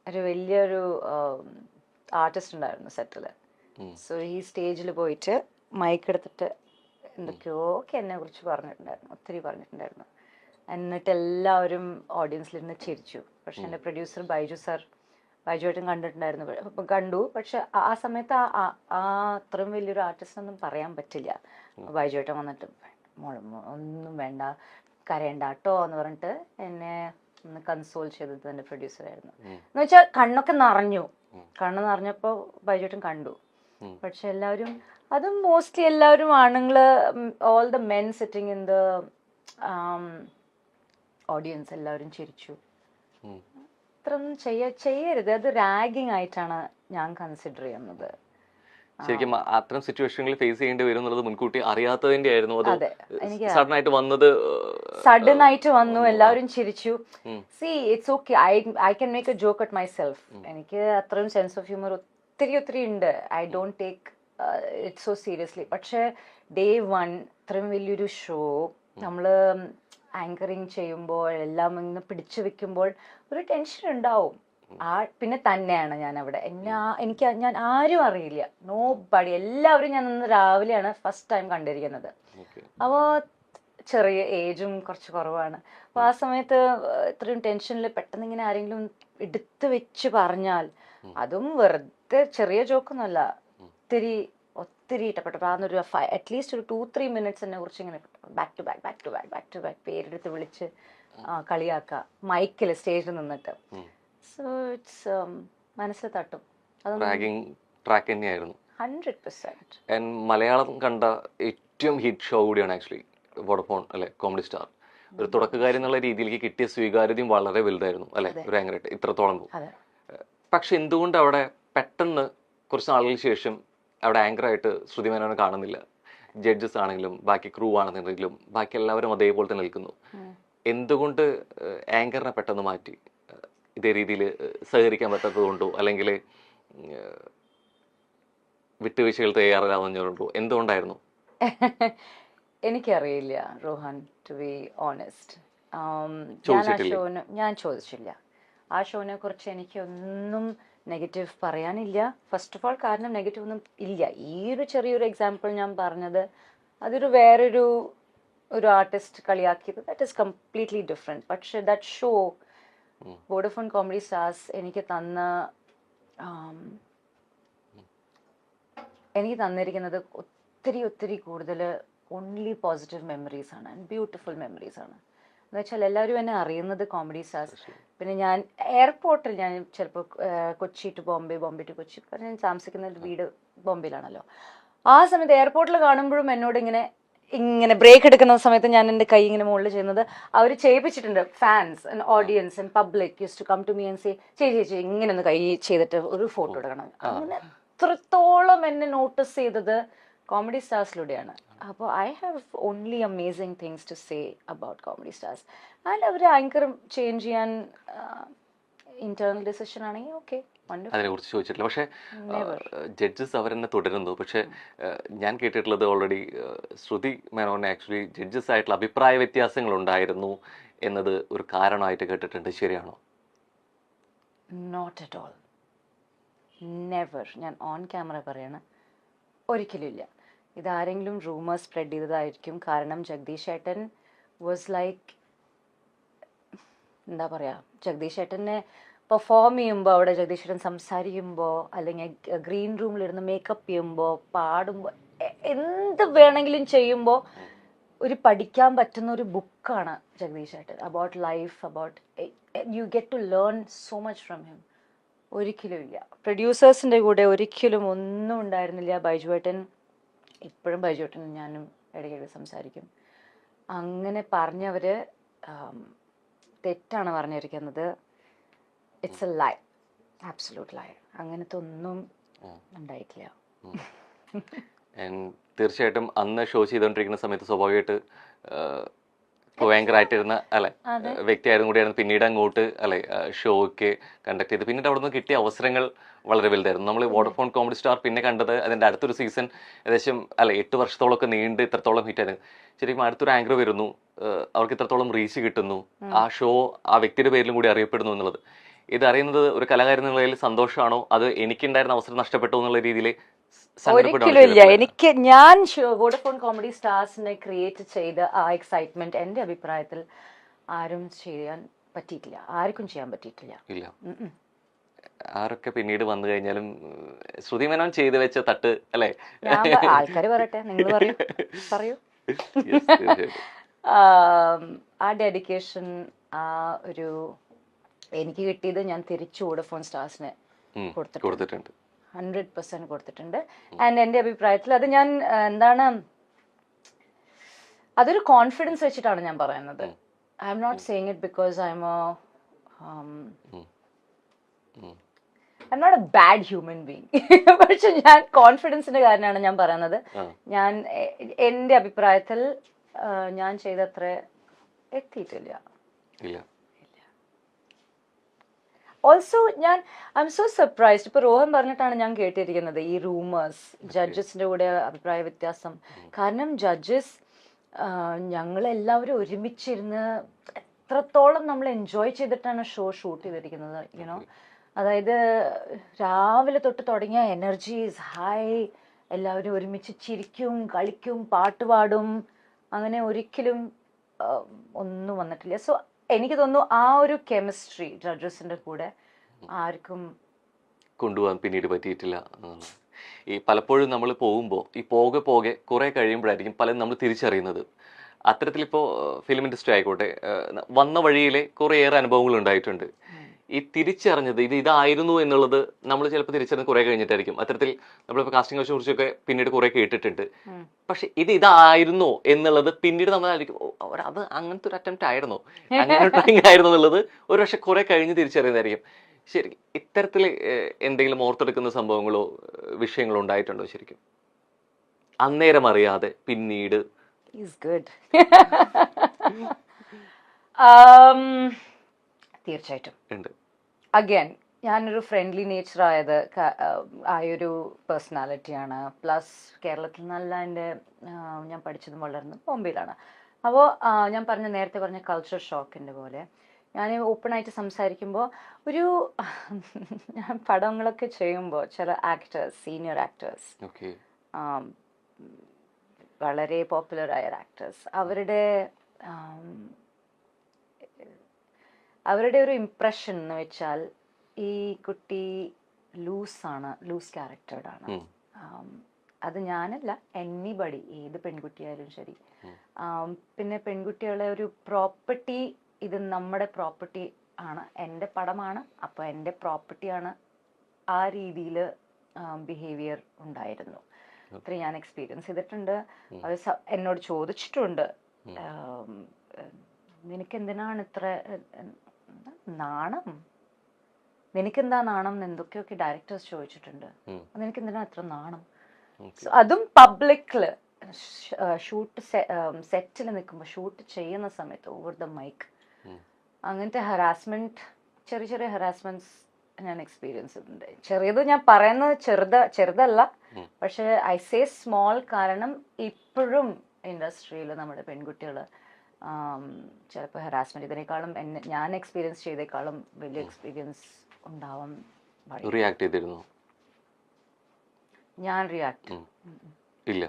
ഒരു വലിയൊരു ആർട്ടിസ്റ്റ് ഉണ്ടായിരുന്നു സെറ്റിൽ. സോ ഈ സ്റ്റേജിൽ പോയിട്ട് മൈക്ക് എടുത്തിട്ട് എന്തൊക്കെയോ ഒക്കെ എന്നെ കുറിച്ച് പറഞ്ഞിട്ടുണ്ടായിരുന്നു, ഒത്തിരി പറഞ്ഞിട്ടുണ്ടായിരുന്നു. എന്നിട്ട് എല്ലാവരും ഓഡിയൻസിലിരുന്ന് ചിരിച്ചു. പക്ഷെ എൻ്റെ പ്രൊഡ്യൂസർ ബൈജുവായിട്ടും കണ്ടു. പക്ഷെ ആ സമയത്ത് അത്രയും വലിയൊരു ആർട്ടിസ്റ്റൊന്നും പറയാൻ പറ്റില്ല. ബൈജുവായിട്ടും വന്നിട്ട് ഒന്നും വേണ്ട, കരയണ്ട കേട്ടോ എന്ന് പറഞ്ഞിട്ട് എന്നെ ഒന്ന് കൺസോൾ ചെയ്തത് എൻ്റെ പ്രൊഡ്യൂസറായിരുന്നു. എന്ന് വെച്ചാൽ കണ്ണ് നിറഞ്ഞപ്പോൾ ബൈജുവായിട്ടും കണ്ടു. പക്ഷെ എല്ലാവരും, അതും മോസ്റ്റ്ലി എല്ലാവരും ആണുങ്ങള്, all the men sitting in the audience എല്ലാവരും ചിരിച്ചു. അത്രയൊന്നും ചെയ്യരുത്, അത് റാഗിങ് ആയിട്ടാണ് ഞാൻ കൺസിഡർ ചെയ്യുന്നത്. ശരിക്കും അത്തരം സിറ്റുവേഷനുകൾ ഫേസ് ചെയ്യേണ്ടി വരും എന്നുള്ളത് മുൻകൂട്ടി അറിയാത്തതിന്റെ ആയിരുന്നു. അത് സഡൻ ആയിട്ട് വന്നു, എല്ലാവരും ചിരിച്ചു. C it's okay, I can make A joke at my self. എനിക്ക് അത്രയും സെൻസ് ഓഫ് ഹ്യൂമർ ഒത്തിരി ഉണ്ട്. I don't take it so seriously. പക്ഷെ ഡേ 1 ഇത്രയും വലിയൊരു ഷോ നമ്മള് ആങ്കറിങ് ചെയ്യുമ്പോൾ എല്ലാം ഇങ്ങനെ പിടിച്ചു വെക്കുമ്പോൾ ഒരു ടെൻഷൻ ഉണ്ടാവും. പിന്നെ തന്നെയാണ് ഞാൻ അവിടെ ഞാൻ ആരും അറിയില്ല, നോ ബഡി. എല്ലാവരും ഞാൻ ഇന്ന് രാവിലെയാണ് ഫസ്റ്റ് ടൈം കണ്ടിരിക്കുന്നത്. അപ്പോൾ ചെറിയ ഏജും കുറച്ച് കുറവാണ്. അപ്പോൾ ആ സമയത്ത് ഇത്രയും ടെൻഷനിൽ പെട്ടെന്ന് ഇങ്ങനെ ആരെങ്കിലും എടുത്തു വെച്ച് പറഞ്ഞാൽ, അതും വെറുതെ ചെറിയ ജോക്കൊന്നുമല്ല, ഒത്തിരി ഇഷ്ടപ്പെട്ടു. അതൊരു അറ്റ്ലീസ്റ്റ് ഒരു 2-3 മിനിറ്റ്സ് എന്നെ കുറിച്ച് ഇങ്ങനെ ബാക്ക് ടു ബാക്ക് പേരെടുത്ത് വിളിച്ച് കളിയാക്കുക മൈക്കിൽ സ്റ്റേജിൽ നിന്നിട്ട്. സോ ഇറ്റ്സ് മനസ്സിൽ തട്ടും. ട്രാക്ക് തന്നെയായിരുന്നു 100%. മലയാളം കണ്ട ഏറ്റവും ഹിറ്റ് ഷോ കൂടിയാണ് ആക്ച്വലി വോഡഫോൺ അല്ലെ, കോമഡി സ്റ്റാർ. ഒരു തുടക്കക്കാരി എന്നുള്ള രീതിയിലേക്ക് കിട്ടിയ സ്വീകാര്യതയും വളരെ വലുതായിരുന്നു അല്ലെ, ഒരു ആങ്കറായിട്ട് ഇത്രത്തോളം പോകും. പക്ഷെ എന്തുകൊണ്ട് അവിടെ പെട്ടെന്ന് കുറച്ച് നാളുകൾക്ക് ശേഷം അവിടെ ആങ്കറായിട്ട് ശ്രുതി മേനോനെ കാണുന്നില്ല? ജഡ്ജസ് ആണെങ്കിലും ബാക്കി ക്രൂ ആണെന്നുണ്ടെങ്കിലും ബാക്കി എല്ലാവരും അതേപോലെ തന്നെ നിൽക്കുന്നു. എന്തുകൊണ്ട് ആങ്കറിനെ പെട്ടെന്ന് മാറ്റി? ഇതേ രീതിയിൽ സഹകരിക്കാൻ പറ്റാത്തത് കൊണ്ടോ, അല്ലെങ്കിൽ വിട്ടുവീഴ്ചകൾ തയ്യാറാവുന്നതുകൊണ്ടോ, എന്തുകൊണ്ടായിരുന്നു? എനിക്കറിയില്ല റോഹൻ, ടു ബി ഓണസ്റ്റ്. ഞാൻ ചോദിച്ചില്ല. ആ ഷോനെ കുറിച്ച് എനിക്കൊന്നും നെഗറ്റീവ് പറയാനില്ല. ഫസ്റ്റ് ഓഫ് ഓൾ, കാരണം നെഗറ്റീവ് ഒന്നും ഇല്ല. ഈ ഒരു ചെറിയൊരു എക്സാമ്പിൾ ഞാൻ പറഞ്ഞത്, അതൊരു വേറൊരു ആർട്ടിസ്റ്റ് കളിയാക്കിയത്, ദാറ്റ് ഈസ് കംപ്ലീറ്റ്ലി ഡിഫറെൻറ്റ്. പക്ഷെ that show Vodafone comedy stars എനിക്ക് തന്നിരിക്കുന്നത് ഒത്തിരി കൂടുതൽ ഓൺലി പോസിറ്റീവ് മെമ്മറീസ് ആണ്, ആൻഡ് ബ്യൂട്ടിഫുൾ മെമ്മറീസ് ആണ്. എന്ന് വെച്ചാൽ എല്ലാവരും എന്നെ അറിയുന്നത് കോമഡി സ്റ്റാർസ്. പിന്നെ ഞാൻ എയർപോർട്ടിൽ, ഞാൻ ചിലപ്പോൾ കൊച്ചി ടു ബോംബെ ടു കൊച്ചി, ഞാൻ താമസിക്കുന്ന വീട് ബോംബെയിലാണല്ലോ. ആ സമയത്ത് എയർപോർട്ടിൽ കാണുമ്പോഴും എന്നോട് ഇങ്ങനെ ബ്രേക്ക് എടുക്കുന്ന സമയത്ത് ഞാൻ എൻ്റെ കൈ ഇങ്ങനെ മുകളിൽ ചെയ്യുന്നത് അവർ ചെയ്യിപ്പിച്ചിട്ടുണ്ട്. Fans and audience and public use to come to me and say, ചേച്ചി ഇങ്ങനെ ഒന്ന് കൈ ചെയ്തിട്ട് ഒരു ഫോട്ടോ എടുക്കണം. അങ്ങനെ അത്രത്തോളം എന്നെ നോട്ടീസ് ചെയ്തത് കോമഡി സ്റ്റാർസിലൂടെയാണ്. അപ്പോൾ I have only amazing things to say about comedy stars. And അവർ ആങ്കർ ചേഞ്ച് ചെയ്യാൻ ഇന്റേണൽ ഡിസിഷൻ ആണെങ്കിൽ ഓക്കെ, അതിനെ കുറിച്ച് ചോദിച്ചിട്ടില്ല. പക്ഷെ ജഡ്ജസ് അവരെന്നെ തുടരുന്നു. പക്ഷെ ഞാൻ കേട്ടിട്ടുള്ളത് ഓൾറെഡി ശ്രുതി മേനോനെ ആക്ച്വലി ജഡ്ജസ് ആയിട്ടുള്ള അഭിപ്രായ വ്യത്യാസങ്ങൾ ഉണ്ടായിരുന്നു എന്നത് ഒരു കാരണമായിട്ട് കേട്ടിട്ടുണ്ട്. ശരിയാണോ? Not at all, never. ഞാൻ ഓൺ ക്യാമറ പറയാണ്, ഒരിക്കലും ഇല്ല. ഇതാരെങ്കിലും റൂമേഴ്സ് സ്പ്രെഡ് ചെയ്തതായിരിക്കും. കാരണം ജഗദീഷ് ഏട്ടൻ വാസ് ലൈക്ക്, എന്താ പറയുക, ജഗദീഷ് ഏട്ടനെ പെർഫോം ചെയ്യുമ്പോൾ, അവിടെ ജഗദീഷ് ഏട്ടൻ സംസാരിക്കുമ്പോൾ, അല്ലെങ്കിൽ ഗ്രീൻ റൂമിലിരുന്ന് മേക്കപ്പ് ചെയ്യുമ്പോൾ, പാടുമ്പോൾ, എന്ത് വേണമെങ്കിലും ചെയ്യുമ്പോൾ ഒരു പഠിക്കാൻ പറ്റുന്ന ഒരു ബുക്കാണ് ജഗദീഷ് ഏട്ടൻ. About life, about you get to learn so much from him. ഒരിക്കലും ഇല്ല. പ്രൊഡ്യൂസേഴ്സിൻ്റെ കൂടെ ഒരിക്കലും ഒന്നും ഉണ്ടായിരുന്നില്ല. ബൈജുവേട്ടൻ, ഇപ്പോഴും ബൈജുവേട്ടൻ ഞാനും ഇടയ്ക്കിടെ സംസാരിക്കും. അങ്ങനെ പറഞ്ഞവർ തെറ്റാണ് പറഞ്ഞിരിക്കുന്നത്. ഇറ്റ്സ് എ ലൈ, ആബ്സല്യൂട്ട് ലൈ. അങ്ങനത്തെ ഒന്നും ഉണ്ടായിട്ടില്ല. തീർച്ചയായിട്ടും അന്ന് ഷോ ചെയ്തുകൊണ്ടിരിക്കുന്ന സമയത്ത് സ്വാഭാവികമായിട്ട് ഭയങ്കരമായിട്ടിരുന്ന അല്ലെ വ്യക്തിയായിരുന്നു കൂടിയായിരുന്നു. പിന്നീട് അങ്ങോട്ട് അല്ലെ ഷോയ്ക്ക് കണ്ടക്ട് ചെയ്ത് പിന്നീട് അവിടെ നിന്ന് കിട്ടിയ അവസരങ്ങൾ വളരെ വലുതായിരുന്നു. നമ്മൾ വോഡഫോൺ കോമഡി സ്റ്റാർ പിന്നെ കണ്ടത് അതിൻ്റെ അടുത്തൊരു സീസൺ ഏകദേശം 8 വർഷത്തോളമൊക്കെ നീണ്ട് ഇത്രത്തോളം ഹിറ്റായിരുന്നു. ശരിക്കും അടുത്തൊരു ആങ്കർ വരുന്നു, അവർക്ക് ഇത്രത്തോളം റീച്ച് കിട്ടുന്നു, ആ ഷോ ആ വ്യക്തിയുടെ പേരിലും കൂടി അറിയപ്പെടുന്നു എന്നുള്ളത് ഇതറിയുന്നത് ഒരു കലാകാരൻ എന്നുള്ള നിലയിൽ സന്തോഷമാണോ അത് എനിക്കുണ്ടായിരുന്ന അവസരം നഷ്ടപ്പെട്ടു എന്നുള്ള രീതിയിൽ ഒരിക്കലും ഇല്ല. എനിക്ക് ഞാൻ വോഡഫോൺ കോമഡി സ്റ്റാർസിനെ ക്രിയേറ്റ് ചെയ്ത ആ എക്സൈറ്റ്മെന്റ് എന്റെ അഭിപ്രായത്തിൽ ആരും ചെയ്യാൻ പറ്റിയിട്ടില്ല, ആർക്കും ചെയ്യാൻ പറ്റിയിട്ടില്ല. ഇല്ല. ആരൊക്കെ പിന്നീട് വന്നു കഴിഞ്ഞാലും ശ്രുതി മേനോൻ ചെയ്തു വെച്ച തട്ട് അല്ലേ? ആൾക്കാർ പറയട്ടെ, നിങ്ങൾ പറയൂ. ആ ഡെഡിക്കേഷൻ, ആ ഒരു എനിക്ക് കിട്ടിയത് ഞാൻ തിരിച്ചു വോഡഫോൺ സ്റ്റാർസിന് കൊടുത്തിട്ടുണ്ട്, 100% കൊടുത്തിട്ടുണ്ട്. ആൻഡ് എൻ്റെ അഭിപ്രായത്തിൽ അത് ഞാൻ എന്താണ്, അതൊരു കോൺഫിഡൻസ് വെച്ചിട്ടാണ് ഞാൻ പറയുന്നത്. I'm not saying it because I'm not a bad human being. പക്ഷെ ഞാൻ കോൺഫിഡൻസിന്റെ കാരണമാണ് ഞാൻ പറയുന്നത്. ഞാൻ എൻ്റെ അഭിപ്രായത്തിൽ ഞാൻ ചെയ്തത്ര എത്തിയിട്ടില്ല. Also I M so surprised. ഇപ്പൊ രോഹൻ പറഞ്ഞിട്ടാണ് ഞാൻ കേട്ടിരിക്കുന്നത് ഈ റൂമേഴ്സ്, ജഡ്ജസിന്റെ കൂടെ അഭിപ്രായ വ്യത്യാസം. കാരണം ജഡ്ജസ് ഞങ്ങളെല്ലാവരും ഒരുമിച്ചിരുന്ന് എത്രത്തോളം നമ്മൾ എൻജോയ് ചെയ്തിട്ടാണ് ഷോ ഷൂട്ട് ചെയ്തിരിക്കുന്നത്. യുനോ, അതായത് രാവിലെ തൊട്ട് തുടങ്ങിയ എനർജി ഈസ് ഹൈ, എല്ലാവരും ഒരുമിച്ച് ചിരിക്കും, കളിക്കും, പാട്ട് പാടും, അങ്ങനെ ഒരിക്കലും ഒന്നും വന്നിട്ടില്ല. സോ എനിക്ക് തോന്നുന്നു ആ ഒരു കെമിസ്ട്രി ജഡ്ജസിന്റെ കൂടെ ആർക്കും കൊണ്ടുപോകാൻ പിന്നീട് പറ്റിയിട്ടില്ല. ഈ പലപ്പോഴും നമ്മൾ പോകുമ്പോൾ ഈ പോകെ കുറെ കഴിയുമ്പോഴായിരിക്കും പലരും നമ്മൾ തിരിച്ചറിയുന്നത്. അത്തരത്തിലിപ്പോൾ ഫിലിം ഇൻഡസ്ട്രി ആയിക്കോട്ടെ, വന്ന വഴിയിലെ കുറേയേറെ അനുഭവങ്ങൾ ഉണ്ടായിട്ടുണ്ട്. ഈ തിരിച്ചറിഞ്ഞത് ഇതായിരുന്നു എന്നുള്ളത് നമ്മൾ ചിലപ്പോൾ തിരിച്ചറിഞ്ഞ് കുറെ കഴിഞ്ഞിട്ടായിരിക്കും. അത്തരത്തിൽ നമ്മളിപ്പോൾ കാസ്റ്റിംഗ് കൗച്ചിനെ കുറിച്ചൊക്കെ പിന്നീട് കുറെ കേട്ടിട്ടുണ്ട്. പക്ഷെ ഇതായിരുന്നോ എന്നുള്ളത് പിന്നീട് നമ്മളായിരിക്കും അത് അങ്ങനത്തെ ഒരു അറ്റംപ്റ്റ് ആയിരുന്നോ, അങ്ങനെ ട്രൈങ് ആയിരുന്നു എന്നുള്ളത് ഒരു പക്ഷെ കുറെ കഴിഞ്ഞ് തിരിച്ചറിയുന്നതായിരിക്കും. ശരി, ഇത്തരത്തിൽ എന്തെങ്കിലും ഓർത്തെടുക്കുന്ന സംഭവങ്ങളോ വിഷയങ്ങളോ ഉണ്ടായിട്ടുണ്ടോ ശരിക്കും അന്നേരം അറിയാതെ പിന്നീട്? തീർച്ചയായിട്ടും ഉണ്ട്. അഗൈൻ ഞാനൊരു ഫ്രണ്ട്ലി നേച്ചർ ആയൊരു പേഴ്സണാലിറ്റിയാണ്. പ്ലസ് കേരളത്തിൽ നല്ല എൻ്റെ ഞാൻ പഠിച്ചതും വളർന്നതും ബോംബെയിലാണ്. അപ്പോൾ ഞാൻ നേരത്തെ പറഞ്ഞ കൾച്ചർ ഷോക്കിൻ്റെ പോലെ ഞാൻ ഓപ്പണായിട്ട് സംസാരിക്കുമ്പോൾ ഒരു ഞാൻ പടങ്ങളൊക്കെ ചെയ്യുമ്പോൾ ചില ആക്ടേഴ്സ്, സീനിയർ ആക്ടേഴ്സ്, വളരെ പോപ്പുലറായ ആക്ടേഴ്സ്, അവരുടെ ഒരു ഇംപ്രഷൻ എന്ന് വെച്ചാൽ ഈ കുട്ടി ലൂസ് ക്യാരക്ടേർഡാണ്. അത് ഞാനല്ല, എനിബഡി, ഏത് പെൺകുട്ടിയായാലും ശരി. പിന്നെ പെൺകുട്ടികളെ ഒരു പ്രോപ്പർട്ടി, ഇത് നമ്മുടെ പ്രോപ്പർട്ടി ആണ്, എൻ്റെ പടമാണ്, അപ്പോൾ എൻ്റെ പ്രോപ്പർട്ടിയാണ്, ആ രീതിയിൽ ബിഹേവിയർ ഉണ്ടായിരുന്നു. അത്ര ഞാൻ എക്സ്പീരിയൻസ് ചെയ്തിട്ടുണ്ട്. അത് എന്നോട് ചോദിച്ചിട്ടുണ്ട്, നിനക്കെന്തിനാണ് ഇത്ര നാണം, നിനക്കെന്താ നാണം എന്ന് എന്തൊക്കെയൊക്കെ ഡയറക്ടേഴ്സ് ചോദിച്ചിട്ടുണ്ട്. നിനക്കെന്തിനാ ഇത്ര നാണം? അതും പബ്ലിക്കില് സെറ്റിൽ നിൽക്കുമ്പോൾ, ഷൂട്ട് ചെയ്യുന്ന സമയത്ത് ഓവർ ദ മൈക്ക് അങ്ങനത്തെ ഹറാസ്മെന്റ്, ചെറിയ ഹറാസ്മെന്റ്സ് ഞാൻ എക്സ്പീരിയൻസ് ചെയ്തിട്ടുണ്ട്. ചെറിയത് ഞാൻ പറയുന്നത് ചെറുതല്ല, പക്ഷെ ഐ സേ സ്മോൾ, കാരണം ഇപ്പോഴും ഇൻഡസ്ട്രിയിൽ നമ്മുടെ പെൺകുട്ടികൾ ചിലപ്പോൾ ഹറാസ്മെന്റ് ഇതിനേക്കാളും ഞാൻ എക്സ്പീരിയൻസ് ചെയ്തേക്കാളും വലിയ എക്സ്പീരിയൻസ് ഉണ്ടാവാൻ. റിയാക്ട് ചെയ്തിരുന്നു? ഞാൻ റിയാക്ട് ഇല്ല.